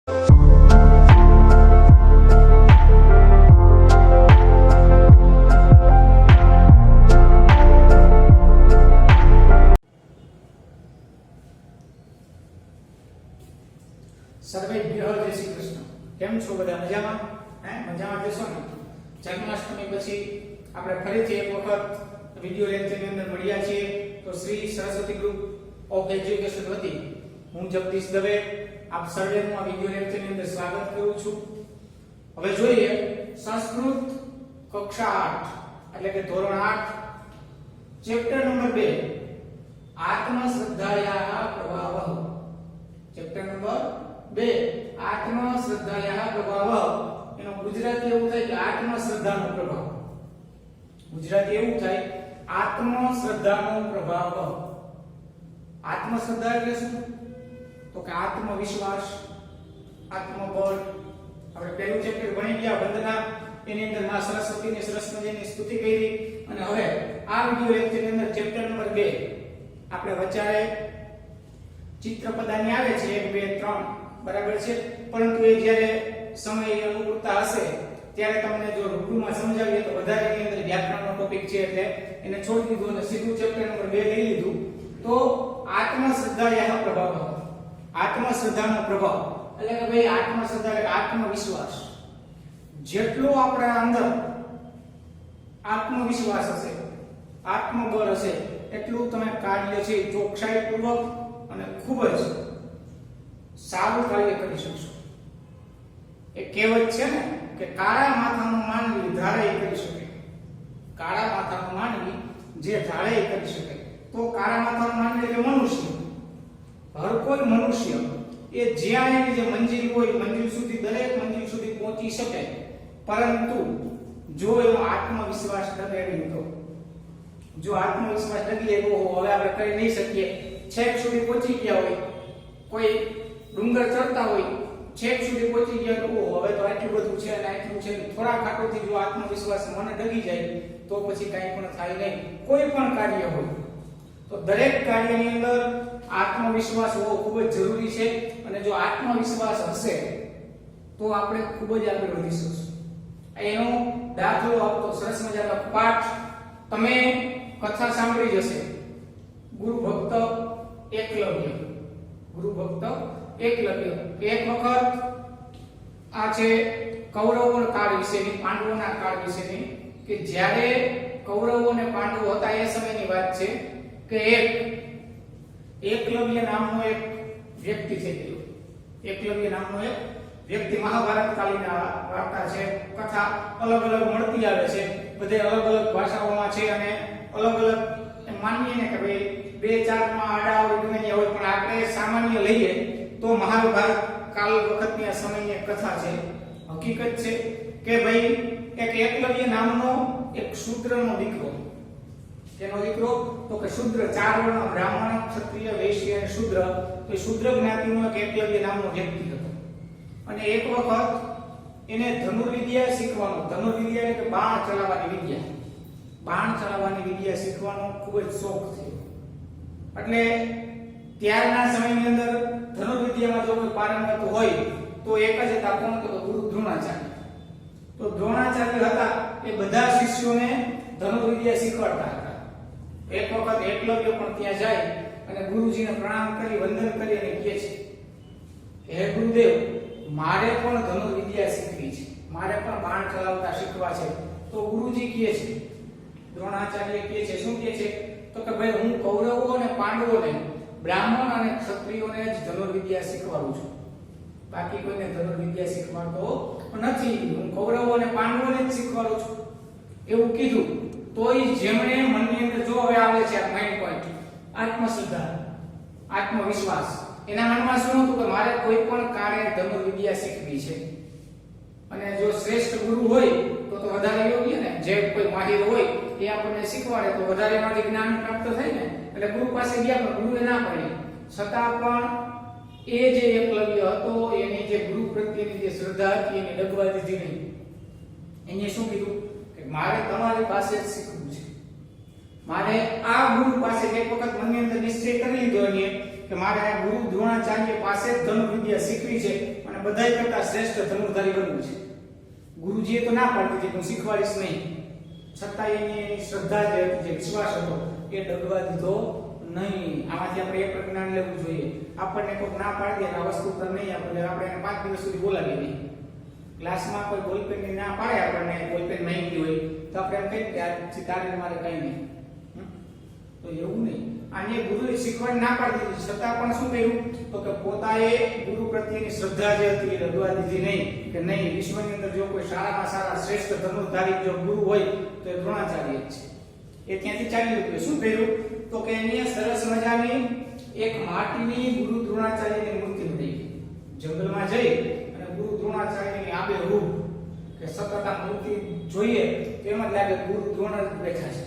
સર્વેભ્યઃ જય શ્રી કૃષ્ણ. કેમ છો બધા? મજામાં? મજામાં જશો ને? જન્માષ્ટમી પછી આપણે ફરીથી એક વખત વિડિયો લેક્ચરની અંદર મળ્યા છીએ. તો Shri Saraswati group of education વતી હું જગદીશ દવે આપ સર્વેનું આ વિડિયો લેક્ચરની અંદર સ્વાગત કરું છું. હવે જોઈએ સંસ્કૃત કક્ષા 8 એટલે કે ધોરણ 8 ચેપ્ટર નંબર 2 આત્મશ્રદ્ધાયાઃ પ્રભાવઃ. ચેપ્ટર નંબર 2 આત્મશ્રદ્ધાયાઃ પ્રભાવઃ. એનો ગુજરાતી એવું થાય કે આત્મશ્રદ્ધાનો પ્રભાવ. ગુજરાતી એવું થાય આત્મશ્રદ્ધાનો પ્રભાવ. આત્મશ્રદ્ધા એટલે શું? તો કે આત્મવિશ્વાસ, આત્મબળ. આપણે પહેલું ચેપ્ટર ભણી ગયા વંદના, એની અંદર માં સરસ્વતીની સરસ મજાની સ્તુતિ કરી. અને હવે આ વિડિયો લેક્ચરની અંદર ચેપ્ટર નંબર 2 આપણે વચારે ચિત્રપદાની આવે છે 1 2 3 બરાબર છે. પરંતુ એ જ્યારે સમય અનુકૂળતા હશે ત્યારે તમને જો રૂબરૂમાં સમજાવીએ તો વધારે એની અંદર વ્યાકરણનો ટોપિક છે એટલે એને છોડી દીધું અને સીધું ચેપ્ટર નંબર 2 લઈ લીધું. તો આત્મશ્રદ્ધાયાઃ પ્રભાવ, આત્મશ્રદ્ધાનો પ્રભાવ એટલે કે ભાઈ આત્મશ્રદ્ધા એટલે આત્મવિશ્વાસ. જેટલો આપણા અંદર આત્મવિશ્વાસ હશે, આત્મબળ હશે, એટલું તમે કાર્ય છે ચોકસાઈપૂર્વક અને ખૂબ જ સારું કાર્ય કરી શકશો. એ કહેવત છે ને કે કાળા માથાનો માનવી ધારે કરી શકે. કાળા માથાનો માનવી જે ધારે કરી શકે. તો કાળા માથાનો માનવી એટલે મનુષ્ય. હર કોઈ મનુષ્ય એ જ્યાં એની જે મંજિલ હોય મંજિલ સુધી, દરેક મંજિલ સુધી પહોંચી શકે. પરંતુ જો એનો આત્મવિશ્વાસ ડગે નહીં, તો જો આત્મવિશ્વાસ ડગી જાય તો હવે આપણે કરી નહીં શકીએ. છેક સુધી પહોંચી ગયા હોય, કોઈ ડુંગર ચડતા હોય, છેક સુધી પહોંચી ગયા તો હવે તો આટલું બધું છે અને આટલું છે, થોડા ખાટોથી જો આત્મવિશ્વાસ મને ડગી જાય તો પછી કાંઈ પણ થાય નહીં. કોઈ પણ કાર્ય હોય તો દરેક કાર્યની અંદર આત્મવિશ્વાસ હોવો ખૂબ જ જરૂરી છે. અને જો આત્મવિશ્વાસ હશે તો આપણે ખૂબ જ આગળ વધી શકશું. એનો દાખલો આપતો સરસ મજાનો પાઠ તમે કથા સાંભળી જશે. ગુરુ ભક્ત એકલવ્ય. ગુરુ ભક્ત એકલવ્ય. એક વખત આ છે કૌરવો કાળ વિશેની, પાંડવોના કાળ વિશેની, કે જ્યારે કૌરવો અને પાંડવો હતા એ સમયની વાત છે કે એકલવ્ય નામનો એક વ્યક્તિ થઈ ગયો. એકલવ્ય નામનો એક વ્યક્તિ, મહાભારત કાલીન વાર્તા છે, કથા અલગ અલગ મળતી આવે છે, બધે અલગ અલગ ભાષાઓમાં છે અને અલગ અલગ માનીએ ને કે ભાઈ 2-4 માં આડા હોય ગમે ત્યાં હોય, પણ આપણે સામાન્ય લઈએ તો મહાભારત કાલ વખતની આ સમયની કથા છે. હકીકત છે કે ભાઈ એક એકલવ્ય નામનો એક શૂદ્રનો દીકરો. તેનો દીકરો તો કે શૂદ્ર, 4 વર્ણ, બ્રાહ્મણ, ક્ષત્રિય, વૈશ્ય અને શૂદ્ર. તો શૂદ્ર જ્ઞાતિનો એક એકલવ્ય નામનો વ્યક્તિ હતો. અને એક વખત એને ધનુર્વિદ્યા શીખવાનો, ધનુર્વિદ્યા એટલે બાણ ચલાવવાની વિદ્યા, બાણ ચલાવવાની વિદ્યા શીખવાનો ખૂબ જ શોખ થયો. એટલે ત્યારના સમયની અંદર ધનુર્વિદ્યામાં જો કોઈ પારંગત હોય તો એક જ હતા. કોણ? તો ગુરુ દ્રોણાચાર્ય. તો દ્રોણાચાર્ય હતા એ બધા શિષ્યોને ધનુર્વિદ્યા શીખવાડતા હતા. એક વખત એકલવ્ય પણ ત્યાં જાય અને ગુરુજીને પ્રણામ કરી વંદન કરી અને કહે છે, હે ગુરુદેવ, મારે પણ ધનુર્વિદ્યા શીખવી છે, મારે પણ બાણ ચલાવતા શીખવા છે. તો ગુરુજી કહે છે, દ્રોણાચાર્ય કહે છે, શું કહે છે? તો કે ભાઈ હું કૌરવો અને પાંડવોને, બ્રાહ્મણ અને ક્ષત્રિયોને જ ધનુર્વિદ્યા શીખવાડું છું, બાકી કોઈને ધનુર્વિદ્યા શીખવાડતો નથી. હું કૌરવો અને પાંડવોને જ શીખવાડું છું. એવું કીધું તોય જેમણે મનની અંદર જો હવે આવે છે આ માઇન્ડ પોઈન્ટ, આત્મશ્રદ્ધા, આત્મવિશ્વાસ, એના મનમાં શું હતું કે મારે કોઈ પણ કાર્ય ધનુર્વિદ્યા શીખવી છે. અને જો શ્રેષ્ઠ ગુરુ હોય તો વધારે યોગ્ય ને, જે કોઈ માહિર હોય એ આપણને શીખવાડે તો વધારે એમાંથી જ્ઞાન પ્રાપ્ત થાય ને. એટલે ગુરુ પાસે ગયા પણ ગુરુએ ના પાડી. છતાં પણ એ જે એકલવ્ય હતો એની જે ગુરુ પ્રત્યેની જે શ્રદ્ધા હતી એને ડગવા દીધી નહીં. એને શું કીધું કે મારે તમારી પાસે જ શીખવું છે, મારે આ ગુરુ પાસે. એક વખત મનની અંદર નિશ્ચય કરી લીધો એને કે મારે આ ગુરુ દ્રોણાચાર્ય પાસે જ ધનુર્વિદ્યા શીખવી છે અને અને બધાય કરતા શ્રેષ્ઠ ધનુર્ધારી બનવું છે. ગુરુજીએ તો ના પાડી દીધી, હું શીખવાડીશ નહીં, છતાં એની શ્રદ્ધા જે હતી, જે વિશ્વાસ હતો, એ ડગવા દીધો નહીં. આમાંથી આપણે એક જ્ઞાન લેવું જોઈએ. આપણને કોઈ ના પાડી દે આ વસ્તુ પર નહીં આપણે એને 5 દિવસ સુધી બોલાવીએ નહીં. ક્લાસમાં કોઈ બોલપેન ની ના પાડે આપણને, બોલપેન માંગી હોય તો આપણે એમ કહીએ કે આજથી તારે મારે કઈ નહીં. તો એવું નહીં. આને ગુરુએ શીખવાડી ના પાડી દીધી, છતાં પણ શું કર્યું તો કે પોતાએ ગુરુ પ્રત્યેની શ્રદ્ધા જે હતી એ ડગવા દીધી નહીં. કે નહીં, વિશ્વની અંદર જો કોઈ સારામાં સારા શ્રેષ્ઠ ધનુર્ધારી જો ગુરુ હોય તો એ દ્રોણાચાર્ય જ છે. એ ત્યાંથી ચાલી નીકળ્યો. શું કર્યું તો કે એની સરસ મજાની એક માટીની ગુરુ દ્રોણાચાર્યની મૂર્તિ બનાવી. જંગલમાં જઈ અને ગુરુ દ્રોણાચાર્યની આબેહૂબ કે સતત આ મૂર્તિ જોઈએ તેમ જ લાગે ગુરુ દ્રોણ બેઠા છે.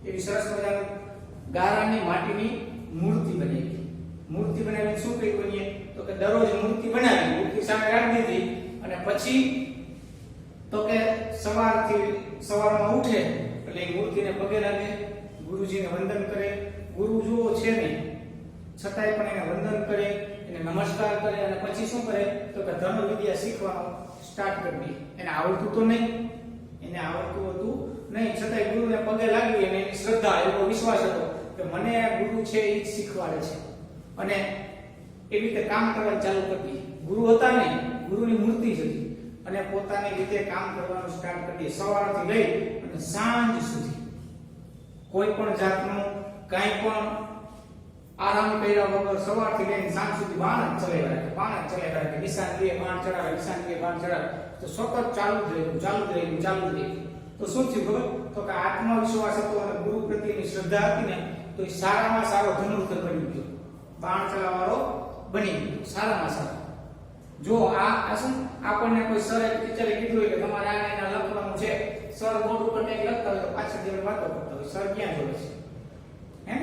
એવી સરસ મજાની ગારાની માટીની મૂર્તિ બનાવી. મૂર્તિ બનાવીને શું કર્યું બનીએ તો કે દરરોજ મૂર્તિ બનાવી, મૂર્તિ સામે રાખી દીધી અને પછી તો કે સવારમાં ઉઠે એટલે એ મૂર્તિને પગે લાગે, ગુરુજીને વંદન કરે. ગુરુ જો છે નહીં છતાંય પણ એને વંદન કરે, એને નમસ્કાર કરે અને પછી શું કરે તો કે ધનુર્વિદ્યા શીખવાનું સ્ટાર્ટ કરી દે. એને આવડતું તો નહીં, એને આવડતું હતું નહીં, છતાંય ગુરુને પગે લાગી અને એની શ્રદ્ધા, એવો વિશ્વાસ હતો કે મને આ ગુરુ છે એ જ શીખવાડે છે. અને એવી રીતે કામ કરવાનું ચાલુ કરી દીધું. ગુરુ હતા નહીં, ગુરુની મૂર્તિ જ હતી અને પોતાની રીતે કામ કરવાનું સ્ટાર્ટ કરી દીધું. સવારથી લઈ અને સાંજ સુધી કોઈ પણ જાતનું કાંઈ પણ આરામ કર્યા વગર સવારથી લઈને સાંજ સુધી બાણ જ ચલાવ્યા રાખે, બાણ જ ચલાવ્યા રાખે. નિશાનીએ બાણ ચડાવે, નિશાનીએ બાણ ચડાવે, તો સતત ચાલુ જ રહ્યું. તો શું થયું ખબર તો કે આત્મવિશ્વાસ હતો અને ગુરુ પ્રત્યેની શ્રદ્ધા હતી ને તો એ સારામાં સારો ધનુર્ધર બની ગયો, બાણ ચલાવવાનો બની ગયો, સારામાં સારો. જો આ શું આપણને કોઈ સર ટીચરે કીધું હોય કે તમારે આ એના લખવાનું છે, સર બોર્ડ ઉપર કંઈક લખતા હોય તો પાછળ જેવી વાતો કરતા હોય, સર ક્યાં જોડે છે હે?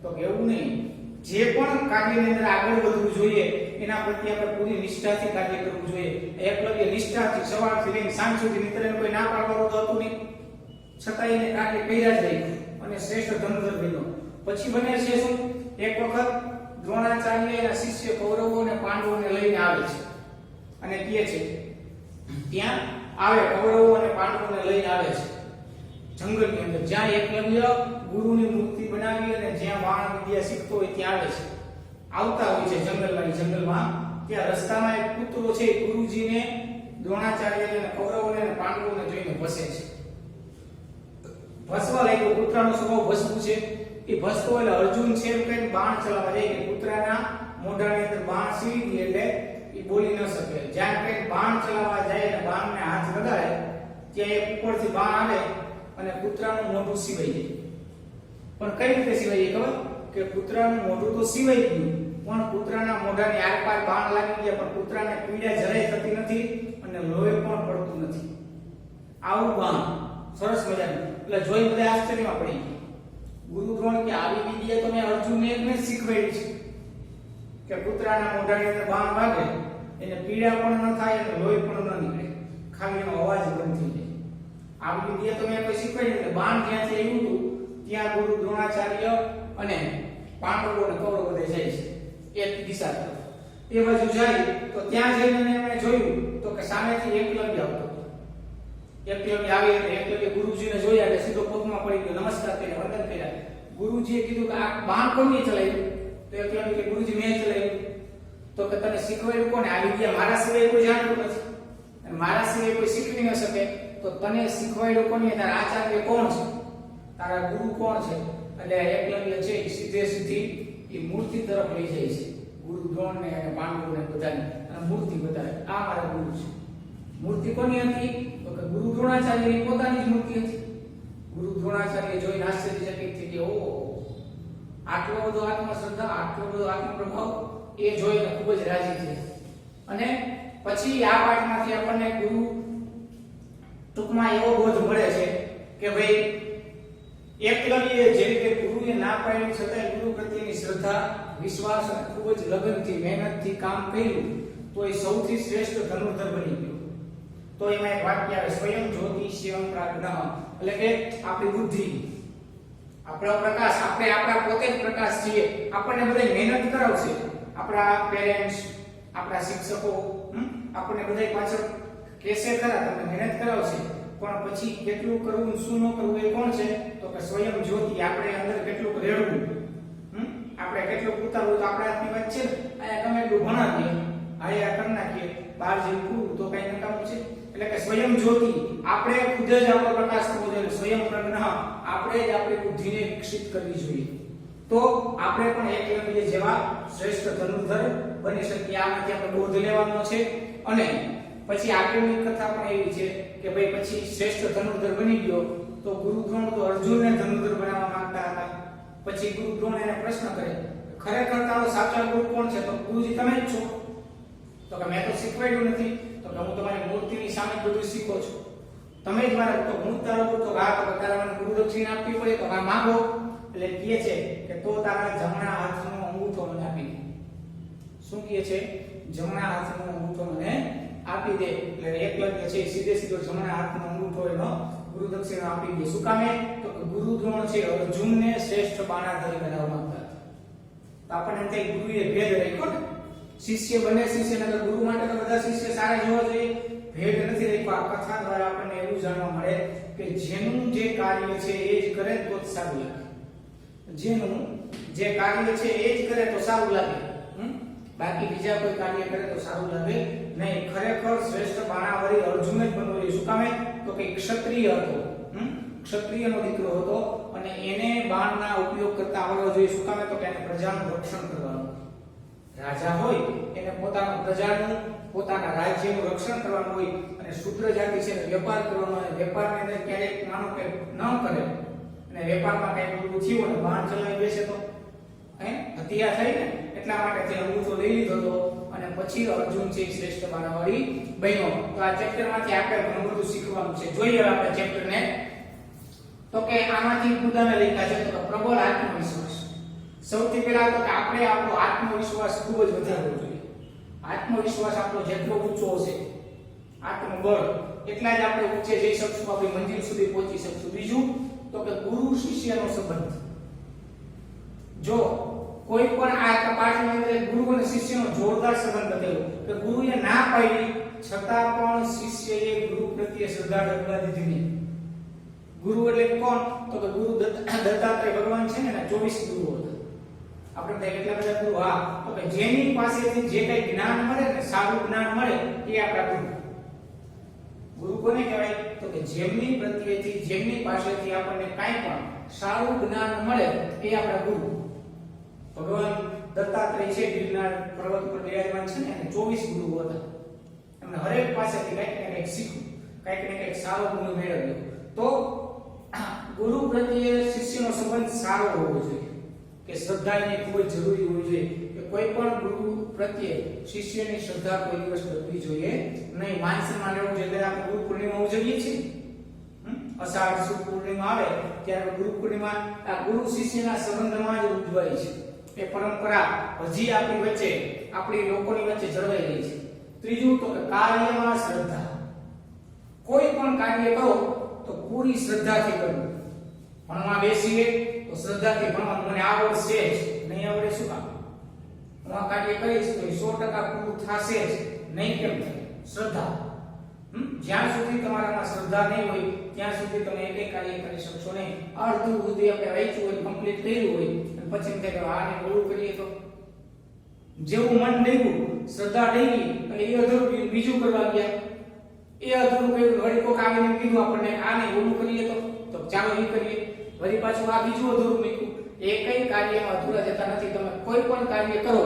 તો એવું નહીં. જે પણ કાર્યની અંદર આગળ વધવું જોઈએ એના પ્રત્યે આપણે પૂરી નિષ્ઠાથી કાર્ય કરવું જોઈએ. એકલવ્ય નિષ્ઠાથી સવારથી લઈને સાંજ સુધી મિત્રને કોઈ ના પાડવાનું તો હતું નહીં, છતાં એને કાર્ય કર્યા જ રહી અને શ્રેષ્ઠ ધનુર્ધર બન્યો. પછી બને છે શું, એક વખત દ્રોણાચાર્ય એના શિષ્ય કૌરવો અને પાંડવોને લઈને આવે છે અને કહે છે ત્યાં આવે, કૌરવો અને પાંડવોને લઈને આવે છે જંગલની અંદર, જ્યાં એકલવ્ય ગુરુની મૂર્તિ બનાવી અને જ્યાં બાણ વિદ્યા શીખતો હોય ત્યાં આવે છે. આવતા હોય છે જંગલમાં. ત્યાં રસ્તામાં એક કૂતરો છે, ગુરુજીને, દ્રોણાચાર્ય અને કૌરવોને અને પાંડવોને જોઈને ભસે છે. ભસવા લાગ્યો. કૂતરાનો સ્વભાવ ભસવું છે. એ ભસતો એટલે અર્જુન છે એમ કહીને બાણ ચલાવવા જાય કે કૂતરાના મોઢાની અંદર બાણ સીવી દે એટલે એ બોલી ન શકે. જ્યાં કંઈક બાણ ચલાવવા જાય અને બાણને હાથ લગાડે ત્યાં એક ઉપરથી બાણ આવે અને કૂતરાનું મોઢું સીવાઈ જાય. પણ કઈ રીતે સીવાઈ જાય ખબર કે કૂતરાનું મોઢું તો સીવાઈ ગયું પણ કૂતરાના મોઢાની આરપાર બાણ લાગી ગયા પણ કૂતરાને પીડા જરાય થતી નથી અને લોહી પણ પડતું નથી. આવું બાણ સરસ મજાનું. એટલે જોઈ બધા આશ્ચર્યમાં પડી ગયા. ગુરુ દ્રોણ કે આવી વિદ્યા તો મેં અર્જુનને એકને શીખવાડી છે કે કૂતરાના મોઢાની અંદર બાણ વાગે એને પીડા પણ ન થાય અને લોહી પણ ન નીકળે, ખાલી એનો અવાજ બંધ થઈ જાય. આવી વિદ્યા તો મેં કોઈ શીખવાડી નથી. બાણ જ્યાંથી આવ્યું હતું ત્યાં ગુરુ દ્રોણાચાર્ય અને પાંડવો અને કૌરવો બધે જાય છે એક દિશા તરફ. એ બાજુ જાય તો ત્યાં જઈને એમણે જોયું તો કે સામેથી એકલવ્ય આવતો. એકલવ્ય આવી એટલે એકલવ્ય ગુરુજીને જોયા એટલે સીધો પગમાં પડી ગયો, નમસ્કાર કરીને વંદન કર્યા. ગુરુજીએ કીધું કે આ બાણ કોણે ચલાવ્યું? તો એકલવ્ય કે ગુરુજી મેં ચલાવ્યું. તો કે તને શીખવાડ્યું કોને? આ વિદ્યા મારા સિવાય કોઈ જાણતું નથી અને મારા સિવાય કોઈ શીખવી ન શકે. તો તને શીખવાડ્યું કોને? તારા આચાર્ય કોણ છે? તારા ગુરુ કોણ છે? એટલે એકલવ્ય છે સીધી એ મૂર્તિ તરફ લઈ જાય છે. ગુરુ દ્રોણને અને પાંડવોને બધાને અને મૂર્તિ બતાવે, આ મારા ગુરુ છે. મૂર્તિ કોની હતી? તો કે ગુરુ દ્રોણાચાર્યની પોતાની જ મૂર્તિ હતી. ગુરુ દ્રોણાચાર્ય જોઈને આશ્ચર્યચકિત થઈ ગયા. ઓ આટલો બધો આત્મશ્રદ્ધા, આટલો બધો આત્મપ્રભાવ, એ જોઈને ખૂબ જ રાજી થયા. અને પછી આ પાઠમાંથી આપણને ગુરુ ટૂંકમાં એવો બોધ મળે છે કે ભાઈ એકલવ્ય જે રીતે ગુરુએ ના પાડી છતાં ગુરુ પ્રત્યેની શ્રદ્ધા, વિશ્વાસ અને ખૂબ જ લગનથી, મહેનતથી કામ કર્યું તો એ સૌથી શ્રેષ્ઠ ધનુર્ધર બની ગયો. તો એમાં એક વાક્ય આવે, સ્વયં જ્યોતિ શિવમ પ્રાજ્ઞ, એટલે કે આપણી બુદ્ધિ, આપણો પ્રકાશ, આપણે આપણા પોતે જ પ્રકાશ છીએ. આપણને બધા મહેનત કરાવશે, આપણા પેરેન્ટ્સ, આપણા શિક્ષકો, આપણને બધાય પાછળ કેસે ખરા, તમને મહેનત કરાવશે, પણ પછી કેટલું કરવું શું ન કરવું એ કોણ છે? તો કે સ્વયં જ્યોતિ. આપણે અંદર કેટલું રેડવું, આપણે કેટલું ઉતારવું તો આપણે હાથની વાત છે ને. અહીંયા તમે એટલું ભણાવીએ, આયા કરી નાખીએ, બહાર જઈને પૂરું તો કઈ નકામું છે? એટલે કે સ્વયં જ્યોતિ, આપણે ખુદ જ આપણો પ્રકાશ થવો જોઈએ. સ્વયં પ્રજ્ઞ, આપણે જ આપણી બુદ્ધિને વિકસિત કરવી જોઈએ, તો આપણે પણ એકલવ્ય જેવા શ્રેષ્ઠ ધનુર્ધર બની શકીએ. આમાંથી આપણે બોધ લેવાનો છે. અને પછી આગળની કથા પણ એવી છે કે ભાઈ પછી શ્રેષ્ઠ ધનુર્ધર બની ગયો તો ગુરુ દ્રોણ તો અર્જુનને ધનુર્ધર બનાવવા માંગતા હતા. પછી ગુરુ દ્રોણ એને પ્રશ્ન કરે, ખરેખર તારો સાચો ગુરુ કોણ છે? તો ગુરુજી તમે જ છો. તો કે મેં તો શીખવાડ્યું નથી. તો કે હું તમારી મૂર્તિની સામે બધું શીખો છું, તમે જ મારા. તો હું તારો ગુરુ. તો હા, તો તારા મને ગુરુ દક્ષિણા આપવી પડે, તો હા માંગો. એટલે કહે છે કે તો તારા જમણા હાથનો અંગૂઠો મને આપી દે. શું કહે છે? જમણા હાથનો અંગૂઠો મને આપી દે. એટલે એકલવ્ય છે સીધે સીધો જમણા હાથનો અંગૂઠો એનો ગુરુ દક્ષિણા આપી દે. શું કામે? તો કે ગુરુ દ્રોણ છે અર્જુનને શ્રેષ્ઠ બાણાધારી બનાવવા માંગતા હતા. તો આપણને તે ગુરુએ ભેદ રાખ્યો ને. શિષ્ય બને શિષ્ય, નકર ગુરુ માટે તો બધા શિષ્ય સારા જોવા જોઈએ. ભેદ નથી રાખ્યો. આ કથા દ્વારા આપણને એવું જાણવા મળે કે જેનું જે કાર્ય છે એ જ કરે તો જ સારું લાગે. જેનું જે કાર્ય છે એ જ કરે તો સારું લાગે, બાકી બીજા કોઈ કાર્ય કરે તો સારું લાગે નહીં. ખરેખર શ્રેષ્ઠ બાણાવરી અર્જુન જ બનવો જોઈએ. શું કામે? તો કે ક્ષત્રિય હતો, ક્ષત્રિયનો દીકરો હતો અને એને બાણના ઉપયોગ કરતા આવડવો જોઈએ. શું કામે? તો કે એને પ્રજાનું રક્ષણ કરવાનું. રાજા હોય એને પોતાના પ્રજાનું, પોતાના રાજ્યનું રક્ષણ કરવાનું હોય. અને શૂદ્ર જાતિ છે ને વેપાર કરવાનો, અને વેપારની અંદર ક્યારેક માનો કે ન કરે અને વેપારમાં કઈ બધું થયું અને બાણ ચલાવી બેસે તો હત્યા થઈ ને. એટલા માટે તે અંગૂઠો લઈ લીધો હતો અને પછી અર્જુન છે શ્રેષ્ઠ બાણાવાળી બન્યો. તો આ ચેપ્ટરમાંથી આપણે ઘણું બધું શીખવાનું છે. જોઈએ આપણે ચેપ્ટરને. તો કે આમાંથી મુદ્દાને લખ્યા છે તો પ્રબળ આત્મવિશ્વાસ. સૌથી પહેલા તો કે આપણે આપણો આત્મવિશ્વાસ ખૂબ જ વધારવો જોઈએ. આત્મવિશ્વાસ આપણો જેટલો ઊંચો હશે, આત્મબળ, એટલા જ આપણે ઊંચે જઈ શકશું, આપણી મંજિલ સુધી પહોંચી શકશું. બીજું તો કે ગુરુ શિષ્યનો સંબંધ. જો કોઈ પણ આ પાઠની અંદર ગુરુ અને શિષ્યનો જોરદાર સંબંધ બતાવ્યો કે ગુરુએ ના પાડી છતાં પણ શિષ્યએ ગુરુ પ્રત્યે શ્રદ્ધા દાખવા દીધી નહીં. ગુરુ એટલે કોણ? તો કે ગુરુ દત્તાત્રેય ભગવાન છે ને, 24 ગુરુઓ હતા. આપણે ત્યાં કેટલા બધા ગુરુ? હા, તો કે જેની પાસેથી જે કઈ જ્ઞાન મળે ને, સારું જ્ઞાન મળે એ આપણા ગુરુ. ગુરુ કોને કહેવાય? તો કે જેમની પ્રત્યેથી, જેમની પાસેથી આપણને કાઈ પણ સારું જ્ઞાન મળે એ આપણા ગુરુ. ભગવાન દત્તાત્રેય છે ગિરનાર પર્વત પર બિરાજમાન છે ને, 24 ગુરુઓ હતા. એમને હરેક પાસેથી કંઈક ને કંઈક શીખવું, કંઈક ને કંઈક સારો ગુણ મેળવ્યો. તો ગુરુ પ્રત્યે શિષ્યનો સંબંધ સારો હોવો જોઈએ, કે શ્રદ્ધા એની ખૂબ જ જરૂરી હોવી જોઈએ. કે કોઈ પણ ગુરુ પ્રત્યે શિષ્યની શ્રદ્ધા કોઈ દિવસ ઘટવી જોઈએ નહીં. માન સન્માન લેવું જોઈએ. આપણે ગુરુ પૂર્ણિમા ઉજવીએ છીએ, અષાઢ સુદ પૂર્ણિમા આવે ત્યારે ગુરુ પૂર્ણિમા આ ગુરુ શિષ્યના સંબંધમાં જ ઉજવાય છે. એ પરંપરા હજી આપણી વચ્ચે, આપણી લોકોની વચ્ચે જળવાઈ રહી છે. ત્રીજું તો કે કાર્યમાં શ્રદ્ધા. કોઈ પણ કાર્ય કરો તો પૂરી શ્રદ્ધાથી કરવું. ભણવા બેસીએ તો શ્રદ્ધાથી ભણવાનું. મને આવડશે જ, નહીં આવડે શું કામ? હું આ કાર્ય કરીશ તો 100% પૂરું થશે જ નહીં. કેમ થાય? શ્રદ્ધા. જ્યાં સુધી તમારામાં શ્રદ્ધા નહીં હોય ત્યાં સુધી તમે એક કાર્ય કરી શકશો નહીં. અડધું સુધી આપણે વાંચ્યું હોય, કમ્પ્લીટ કર્યું હોય અને પછી એમ થાય કે આને ઓળું કરીએ તો જેવું મન ડેગું, શ્રદ્ધા ડેગી અને એ અધૂરું બીજું કરવા ગયા. એ અધૂરું કર્યું, વળી કોક આવીને કીધું આપણને આને ઓળું કરીએ તો ચાલો એ કરીએ. વળી પાછું આ બીજું અધૂરું મૂક્યું. એકઈ કાર્યમાં અધૂરા જતા નથી. તમે કોઈ પણ કાર્ય કરો,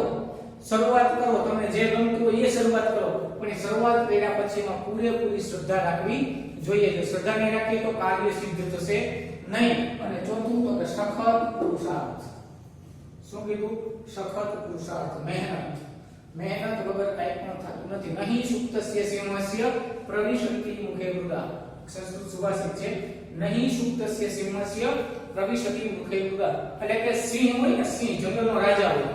શરૂઆત કરો, તમને જે ગમતું હોય એ શરૂઆત કરો, પણ એ શરૂઆત કર્યા પછી એમાં પૂરેપૂરી શ્રદ્ધા રાખવી જોઈએ. જો શ્રદ્ધા નહીં રાખીએ તો કાર્ય સિદ્ધ થશે નહીં. અને ચોથું તો કે સખત પુરુષાર્થ. શું કીધું? સખત પુરુષાર્થ, મહેનત. મહેનત વગર કાંઈ પણ થતું નથી. નહીં સુપ્તસ્ય સિંહસ્ય પ્રવિશન્તિ મુખે મૃગા. સંસ્કૃત સુભાષિત છે. નહીં સુપ્તસ્ય સિંહસ્ય પ્રવિશતિ મુખે મૃગા. એટલે કે સિંહ હોય ને, સિંહ જંગલનો રાજા હોય,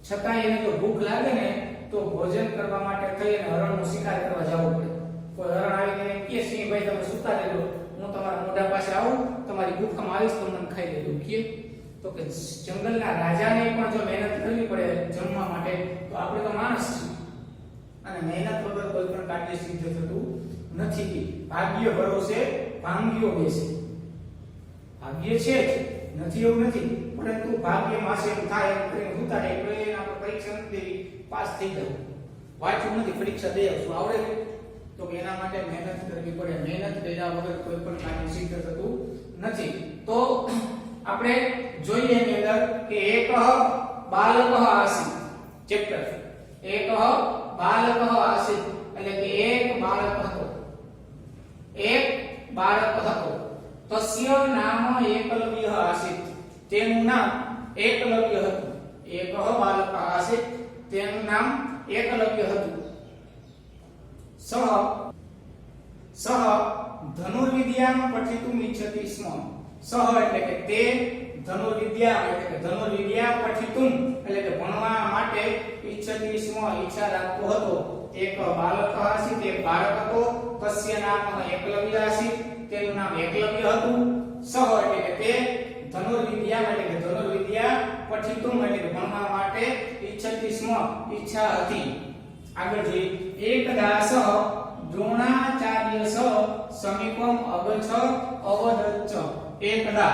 છતાં એને જો ભૂખ લાગે ને તો ભોજન કરવા માટે થઈ અને હરણનો શિકાર કરવા જવું પડે. કોઈ હરણ આવીને કે સિંહ ભાઈ તમે સુતા રહેજો, હું તમારા મોઢા પાસે આવું, તમારી ભૂખમાં આવીશ તો મને ખાઈ લેજો. કે તો કે જંગલના રાજાને પણ જો મહેનત કરવી પડે જમવા માટે, તો આપણે તો માણસ છીએ. અને મહેનત વગર કોઈ પણ કાર્ય સિદ્ધ થતું નથી. ભાગ્ય ભરોસે ભાંગ્યો બેસે. ભાગ્ય છે જ, નથી એવું નથી, પરંતુ ભાગ્ય માસે એવું થાય એમ કરીને ઉતારે એટલે આપણે પરીક્ષા નથી પાસ થઈ જવું. વાંચવું નથી, પરીક્ષા દઈ આવશું, આવડે છે તો કે એના માટે મહેનત કરવી પડે. મહેનત કર્યા વગર કોઈ પણ કાર્ય સિદ્ધ થતું નથી. તો આપણે જોઈએ એની અંદર કે એક બાલક આસીત ચેપ્ટર, એક બાલક આસીત એટલે કે એક બાળક હતો, એક બાળક હતો. તસ્ય નામ એકલવ્ય આસીત, તેનું નામ એકલવ્ય હતું. એક બાલક આસીત, તેનું નામ એકલવ્ય હતું. સહ ધનુર્વિદ્યામ પઠિતુમ ઇચ્છતિ સ્મ. સહ એટલે કે તે, ધનુર્વિદ્યા એટલે કે ધનુર્વિદ્યા પઠિતુમ એટલે કે ભણવા માટે ઇચ્છતિ સ્મ ઈચ્છા રાખતો હતો. એક બાલક આસીત, એક બાળક હતો. તસ્ય નામ એકલવ્ય આસીત, તેનું નામ એકલવ્ય હતું. સહ એટલે કે તે, ધનુર્વિદ્યા એટલે કે ધનુર્વિદ્યા પઠિતુમ એટલે કે ભણવા માટે ઇચ્છતિ સ્મ ઈચ્છા હતી. આગળ જોઈએ એકદા સહ દ્રોણાચાર્ય સમીપમ અગચ્છ અવદચ્ચ. એકદા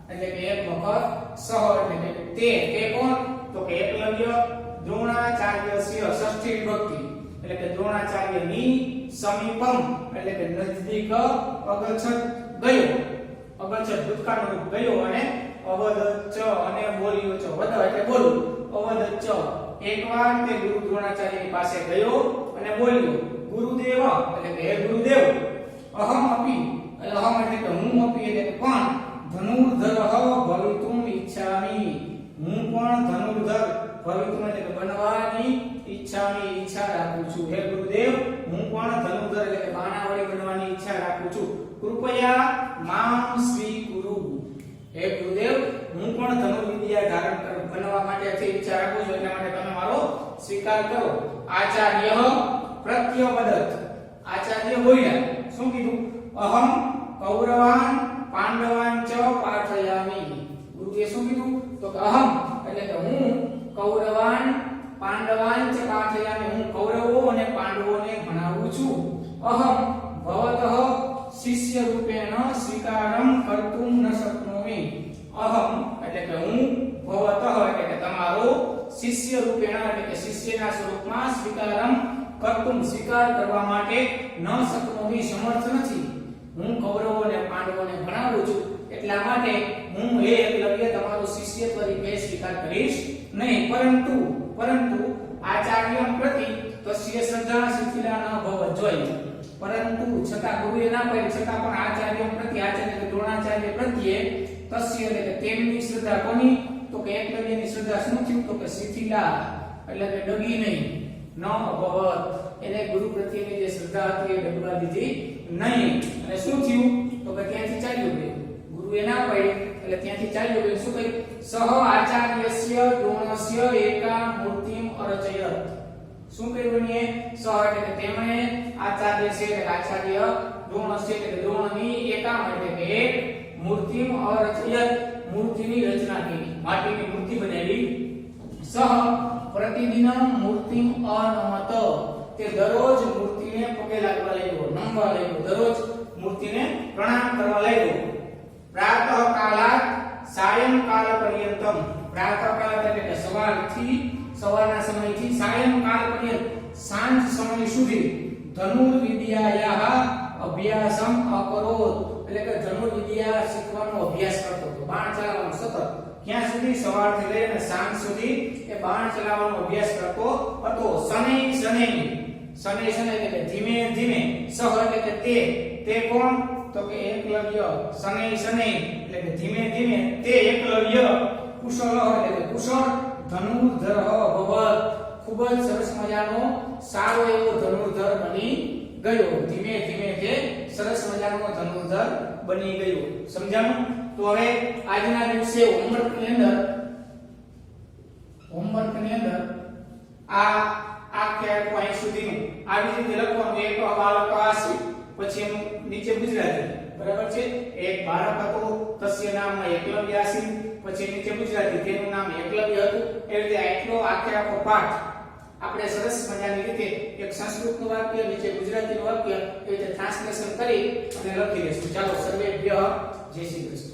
એટલે કે એક વખત, સહ એટલે કે તે કોણ તો કે એકલવ્ય, દ્રોણાચાર્યસ્ય ષષ્ઠી વિભક્તિ એટલે કે દ્રોણાચાર્યની, સમીપમ એટલે કે નજદીક, અગચ્છ ગયો, અગચ્છ ભૂતકાળનું રૂપ ગયો, અને અવદચ્ચ અને બોલ્યો છે, વદ એટલે બોલું, અવદચ્ચ એકવાર તે ગુરુ દ્રોણાચાર્યની પાસે ગયો અને બોલ્યો ગુરુદેવ એટલે કે હે ગુરુદેવ, અહમ અપી એટલે અહમ એટલે કે હું, અપી એટલે કે પણ, ધનુર્ધરઃ ભવિતુમ ઈચ્છામિ હું પણ ધનુર્ધર, ભવિતુમ એટલે કે બનવાની, ઈચ્છામિ ઈચ્છા રાખું છું. હે ગુરુદેવ હું પણ ધનુર્ધર એટલે કે બાણાવળી બનવાની ઈચ્છા રાખું છું. કૃપયા મામ સ્વીકુરુ. હે ગુરુદેવ હું પણ ધનુર્વિદ્યા ધારણ બનવા માટે ઈચ્છા રાખું છું, એટલા માટે તમે મારો સ્વીકાર કરો. આચાર્ય પ્રત્યવદત. આચાર્ય બોલ્યા, શું કીધું? અહમ કૌરવાન પાંડવાન ચ પાઠયામિ. ગુરુએ શું કીધું? તો કે અહમ એટલે કે હું, કૌરવાન પાંડવાન ચ પાઠયામિ હું કૌરવો અને પાંડવોને ભણાવું છું. અહમ ભવતઃ શિષ્ય રૂપેણ સ્વીકારમ કર્તુમ ન શક્નોમિ. અહમ એટલે કે હું, ભવતઃ એટલે કે તમારો, શિષ્ય રૂપેણ એટલે કે શિષ્યના સ્વરૂપમાં, સ્વીકારમ કર્તુમ સ્વીકાર કરવા માટે, ન શક્નોમિ સમર્થ નથી. હું કૌરવો અને પાંડવોને ભણાવું છું, એટલા માટે હું હે એકલવ્ય તમારો શિષ્ય તરીકે સ્વીકાર કરીશ નહીં. પરંતુ આચાર્ય પ્રતિ તસ્ય શ્રદ્ધા શિથિલા ન ભવત. જોઈએ પરંતુ છતાં ગુરુએ ના પાડી છતાં પણ આચાર્ય પ્રતિ, આચાર્ય કે દ્રોણાચાર્ય પ્રત્યે તસ્ય એટલે કે તેમની શ્રદ્ધા કોની તો કે એકલવ્યની શ્રદ્ધા શું થયું તો કે શિથિલા એટલે કે ડગી નહીં, ન ભવત એને ગુરુ પ્રત્યેની જે શ્રદ્ધા હતી એ ડગવા દીધી નહીં. અને શું થયું તો કે ત્યાંથી ચાલ્યું ગયું. ગુરુએ ના પાડી એટલે ત્યાંથી ચાલ્યું ગયું. શું કહ્યું? સહ આચાર્યસ્ય દ્રોણસ્ય એકા મૂર્તિમ અરચયત. શું કહ્યું? ને સહ એટલે કે તેમણે, આચાર્ય છે એટલે આચાર્ય, દ્રોણસ્ય એટલે દ્રોણની, એકામ એટલે કે એક, મૂર્તિમ અરચયત મૂર્તિની રચના કરી, માટીની મૂર્તિ બનાવી. સહ પ્રતિદિન મૂર્તિમ અનમત. તે દરરોજ મૂર્તિને પગે લાગવા લાગ્યો, નમવા લાગ્યો, દરરોજ મૂર્તિને પ્રણામ કરવા લાગ્યો. પ્રાતઃ કાલાત સાયંકાલ પર્યંતમ. પ્રાતઃ કાલ એટલે કે સવારથી, સવારના સમયથી, સાયંકાલ પર્યંત સાંજ સમય સુધી ધનુર્વિદ્યાયાઃ અભ્યાસમ અકરોત. એટલે કે ધનુર્વિદ્યા શીખવાનો અભ્યાસ કરતો હતો, બાણ ચલાવવાનો સતત. ક્યાં સુધી? સવારથી લઈને સાંજ સુધી એ બાણ ચલાવવાનો અભ્યાસ કરતો હતો. શનૈ એટલે કે ધીમે ધીમે, સહ એટલે કે તે કોણ તો કે એકલવ્ય. શનૈ એટલે કે ધીમે ધીમે તે એકલવ્ય, કુશલ એટલે કે કુશળ, ધનુર્ધર ભવત ખૂબ જ સરસ મજાનો સારો એવો ધનુર્ધર બની ગયો. ધીમે ધીમે તે સરસ મજાનો ધનુર્ધર બની ગયો. સમજાણું? તો હવે આજના દિવસે હોમવર્કની અંદર આ ક્યાંક અહીં સુધીનું આવી રીતે લખવાનું. એક બાળક આસી, પછી એનું નીચે ગુજરાતી, બરાબર છે? એક બાળક હતો, તસ્ય નામ એકલવ્ય આસી, પછી નીચે ગુજરાતી, તેનું નામ એકલવ્ય હતું. એ રીતે આખો પાઠ આપણે સરસ મજાની રીતે એક સંસ્કૃતનું વાક્ય નીચે ગુજરાતીનું વાક્ય એ રીતે ટ્રાન્સલેશન કરી અને લખી લઈશું. ચાલો સર્વેભ્યઃ જય શ્રી કૃષ્ણ.